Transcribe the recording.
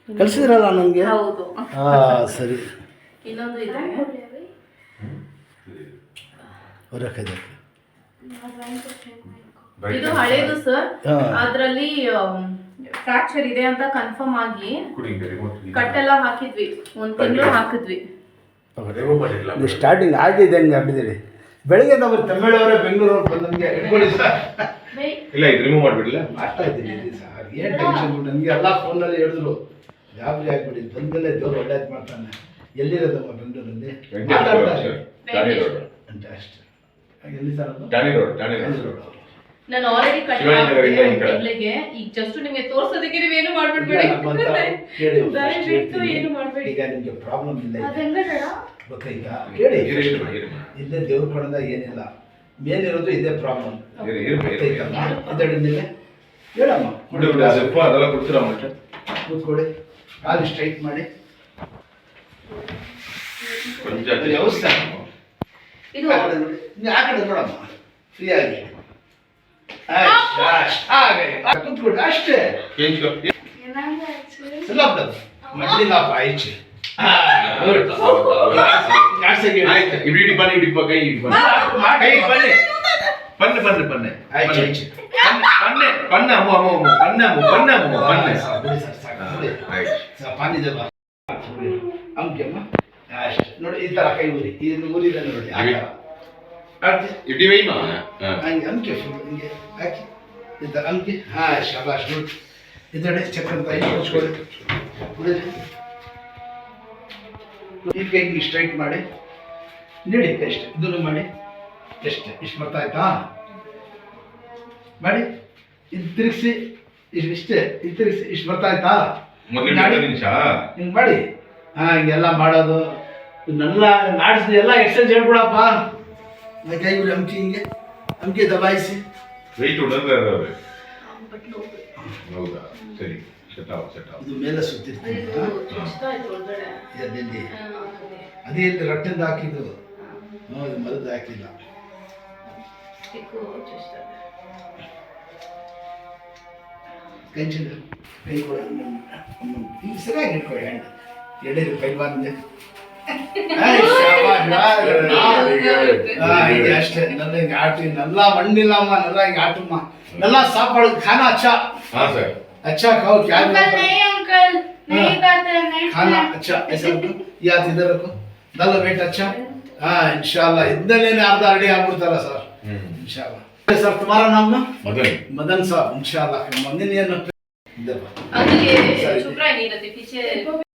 ಕಳಿಸಿದ್ರಲ್ಲ ನನಗೆ. ಹೌದು. ಸರಿ. ಇನ್ನೊಂದು ಇದೆ. ಇದು ಹಳೇದು ಸರ್. ಅದರಲ್ಲಿ ಫ್ರಾಕ್ಚರ್ ಇದೆ ಅಂತ ಕನ್ಫರ್ಮ್ ಆಗಿ ಕಟ್ಟೆಲ್ಲ ಹಾಕಿದ್ವಿ, 1 ತಿಂಗಳು ಹಾಕಿದ್ವಿ. ಸ್ಟಾರ್ಟಿಂಗ್ ಆಗಿದೆ ಹಂಗೆ ಆಗ್ಬಿಟ್ಟಿದ್ದೀರಿ. ಬೆಳಿಗ್ಗೆ ನಾವು ತಮಿಳವರೇ ಬೆಂಗಳೂರವ್ರು ಬಂದಂಗೆ ಇಟ್ಕೊಳ್ಳಿ ಸರ್. ಇಲ್ಲ ಇದು ರಿಮೂವ್ ಮಾಡಿಬಿಡಲ್ಲ. ಮಾಡ್ತಾ ಇದ್ದೀನಿ ಸರ್, ಏನು ಟೆನ್ಷನ್. ನನಗೆ ಎಲ್ಲ ಫೋನಲ್ಲಿ ಹೇಳಿದ್ರು ಗಾಬರಿ ಆಗ್ಬಿಡಿ, ಬಂದಮೇಲೆ ದೇವ್ರು ಒಳ್ಳೇದು ಮಾಡ್ತಾನೆ. ಎಲ್ಲಿರೋದಮ್ಮ ಬೆಂಗಳೂರಲ್ಲಿ? ಅಂತ ಅಷ್ಟೇ. ಎಲ್ಲಿ ಸರ್ ಅದು? ಟಾಣಿ ರೋಡ್. ನಾನು ಆಲ್ರೆಡಿ ಕಟ್ಟಿಗೆ ಈಗ ಜಸ್ಟ್ ನಿಮಗೆ ತೋರ್ಸೋದಕ್ಕೆ ನೀವೇನು ಮಾಡ್ಬಿಡ್ಬೇಡಿ. ಏನು ಮಾಡ್ಬೇಡಿ. ಈಗ ನಿಮಗೆ ಪ್ರಾಬ್ಲಮ್ ಇಲ್ಲ ಗೊತ್ತಾ? ಈಗ ಕೇಳಿ, ಇಲ್ಲೇ ದೇವ್ರ ಕೊಡೋದ ಏನಿಲ್ಲ, ಮೇಲಿರೋದು ಇದೇ ಪ್ರಾಬ್ಲಮ್. ಹೇಳಮ್ಮ, ಅದೆಲ್ಲ ಕೊಡ್ತೀರ ಕೂತ್ಕೊಳ್ಳಿ, ಕಾಲು ಸ್ಟ್ರೈಟ್ ಮಾಡಿ. ವ್ಯವಸ್ಥೆ ಆ ಕಡೆ ನೋಡಮ್ಮ, ಫ್ರೀ ಆಗಿ ಕೂತ್ಕೊಳ್ಳಿ ಅಷ್ಟೇ. ಮಡ್ಲಿಲ್ಲಪ್ಪ ಆಯ್ತು. ನೋಡಿ ಈ ತರ ಕೈ ಊರಿ, ಇದು ಊರಿದ ನೋಡಿ ಅಂಕೆ ಹಿಂಗೆ ಹಾಕಿ ಇದ್ದ ಅಂಕೆ. ಶಾಬಾಷ್ ನೋಡಿ. ಇದಡೆ ಚಕ್ರ ಈ ಕೈಗೆ ಸ್ಟ್ರೈಟ್ ಮಾಡಿ ನೀಡಿ ಎಷ್ಟು ಇದನ್ನು ಮಾಡಿ. ಎಷ್ಟು ಇಷ್ಟು ಬರ್ತಾ ಆಯ್ತಾ? ಮಾಡಿ ಇದು ತಿರುಗಿಸಿ, ಇಷ್ಟೇ ಇದು ತಿರುಗಿಸಿ, ಇಷ್ಟು ಬರ್ತಾ ಆಯ್ತಾ? ಹಿಂಗೆ ಮಾಡಿ. ಹಿಂಗೆಲ್ಲ ಮಾಡೋದು ಇದನ್ನೆಲ್ಲ ನಾಡಿಸಿ ಎಲ್ಲ ಎಕ್ಸರ್ಸೈಜ್ ಹೇಳ್ಬಿಡಪ್ಪ. ಕೈ ಅಂಕಿ ಹಿಂಗೆ ಅಂಕಿ ದಬಾಯಿಸಿ. ಹೌದಾ, ಸರಿ. ಇದು ಮೇಲೆ ಸುತ್ತಿರ್ತೀನಿ. ಅದೇ ಇಲ್ಲಿ ರಟ್ಟಿಂದ ಹಾಕಿದ್ದು, ಇದು ಮರದ ಹಾಕಿಲ್ಲ. ಕೈ ಕೂಡ ಈಗ ಸರಿಯಾಗಿ ಇಟ್ಕೊಳ್ಳಿ. ಎಡೀರಿ ಕೈ ಬಂದೆ ಅಷ್ಟೇ. ನನ್ನ ಹಿಂಗೆ ಆಟಿ ನಲ್ಲ ಮಣ್ಣಿಲ್ಲಮ್ಮ, ನಲ್ಲ ಹಿಂಗೆ ಆಟಮ್ಮ, ನಲ್ಲ ಸಾಪಾಡು ಖಾನಾ ಅಚ್ಚಾ. अच्छा खाओ, क्या नहीं अंकल, नहीं खाते हैं। खाना अच्छा ऐसा रखो, याद इधर रखो, दल वेट अच्छा। हाँ इंशाल्लाह इधर अर्धा रेडी ಆಗ್ಬಿಡ್ತಾರ ಸರ್ इंशाल्लाह। सर तुम्हारा नाम ना? मदन साहब। इंशाल्लाह मंदिर ये अभी चुप रहा नहीं रहते पीछे।